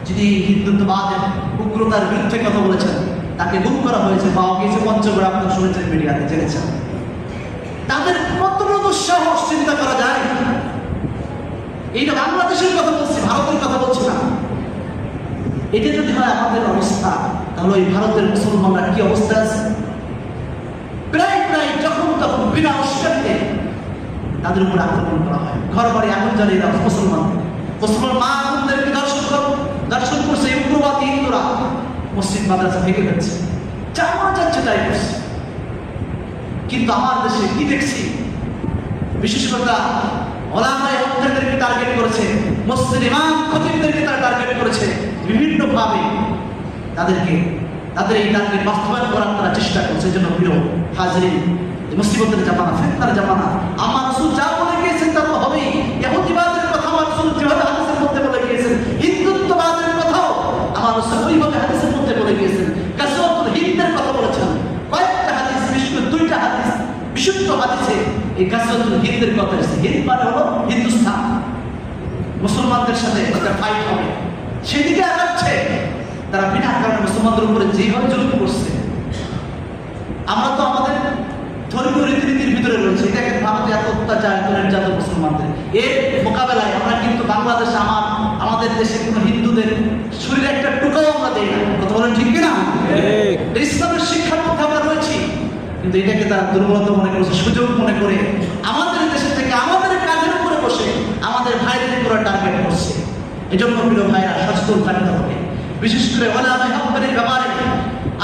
যিনি হিন্দুত্ববাদের উগ্রতার বিরুদ্ধে কথা বলেছেন, তাকে গুম করা হয়েছে, পাওয়া গিয়েছে পঞ্চগড়ে, আপনার শুনেছেন, মিডিয়াতে জেনেছেন। তাদের কত বড় দুঃসাহস চিন্তা করা যায়। এইটা বাংলাদেশের কথা বলছি, ভারতের কথা বলছি না। এটা যদি হয় আমাদের অবস্থা, তাহলে ওই ভারতের মুসলমানরা কি অবস্থা আছে? প্রায় প্রায় যখন তখন বিনা উস্কানিতে তাদের উপর আক্রমণ করা হয়। ঘর বাড়ি আগুন জ্বালিয়ে দেওয়া মুসলমান মা বোনদেরকে দর্শন করছে উগ্রবাদী হিন্দুরা, মসজিদ মাদ্রাসা ভেঙে ফেলছে, যা মনে যাচ্ছে তাই করছে। কিন্তু আমার দেশে কি দেখছি, বিশেষ করে ওলামায়ে হকদেরকে টার্গেট করেছে, মসজিদ ইমাম খতিবদেরকে তারা টার্গেট করেছে, বিভিন্নভাবে তাদের এই টার্গেট বাস্তবায়ন করার তারা চেষ্টা করছে। জন্য প্রিয় হাজরিন, মুসিবতের জামানা, ফিতনার জামানা। আমার রাসূল যা বলে গিয়েছেন তা তো হবেই। ইহুদিবাদের কথা আমার রাসূল যেভাবে হাদিসের মধ্যে বলে গিয়েছেন, হিন্দুত্ববাদের কথাও আমার রাসূল ওইভাবে হাদিসের মধ্যে বলে গিয়েছেন। গাজওয়াতুল হিন্দের কথা বলেছেন, কয়েকটা হাদিস, বিশেষ করে 2টা হাদিস, বিশুদ্ধ হাদিসে এই গাজওয়াতুল হিন্দের কথা এসেছে। হিন্দ মানে হলো হিন্দুস্তান, মুসলমানদের সাথে একটা ফাইট হবে, সেদিকে আগাচ্ছে। তারা বিনা কারণে মুসলমানদের উপরে যেভাবে জুলুম করছে, আমরা তো আমাদের ধর্মীয় রীতিনীতির ভিতরে রয়েছে, এটাকে ভারতে এত অত্যাচার, এত নির্যাতন মুসলমানদের, এর মোকাবেলায় আমরা কিন্তু বাংলাদেশে আমাদের দেশে কোনো হিন্দুদের শরীরে একটা টুকাও আমরা দেই না। কথা বলেন ঠিক কিনা? ইসলামের শিক্ষার মধ্যে আমরা রয়েছি, কিন্তু এটাকে তারা দুর্বলতা মনে করেছে, সুযোগ মনে করে আমাদের দেশে থেকে আমাদের কাজের উপরে বসে আমাদের ভাইদের উপরে টার্গেট করছে। এজন্য প্রিয় ভাইরা, সচেতন থাকতে হবে। বিশেষ করে ওলামায়ে হকদের ব্যাপারে,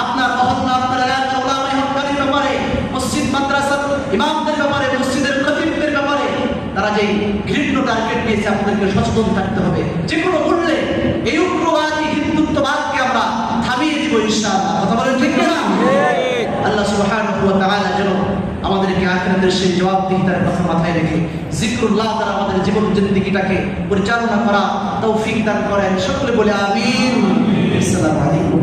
আপনার মহল্লা, আপনার এলাকার ওলামায়ে হকদের ব্যাপারে, মসজিদ মাদ্রাসার ইমামদের ব্যাপারে, মসজিদের খতিবদের ব্যাপারে তারা যে ঘৃণ্য টার্গেট দিয়েছে, আমাদেরকে সচেতন থাকতে হবে। যে কোনো মূল্যে এই উগ্রবাদী হিন্দুত্ববাদকে আমরা থামিয়ে দিব ইনশাআল্লাহ। কথা বলেন ঠিক না? আল্লাহ সুবহানাহু ওয়া তাআলা যেন আমাদেরকে আখিরাতের সেই জবাবদিহিতার কথা মাথায় রেখে জিক্রুল্লাহ দ্বারা আমাদের জীবন জিন্দেগিটাকে পরিচালনা করা তৌফিক দান করেন। সকলে বলে আমিন। আসসালামু আলাইকুম।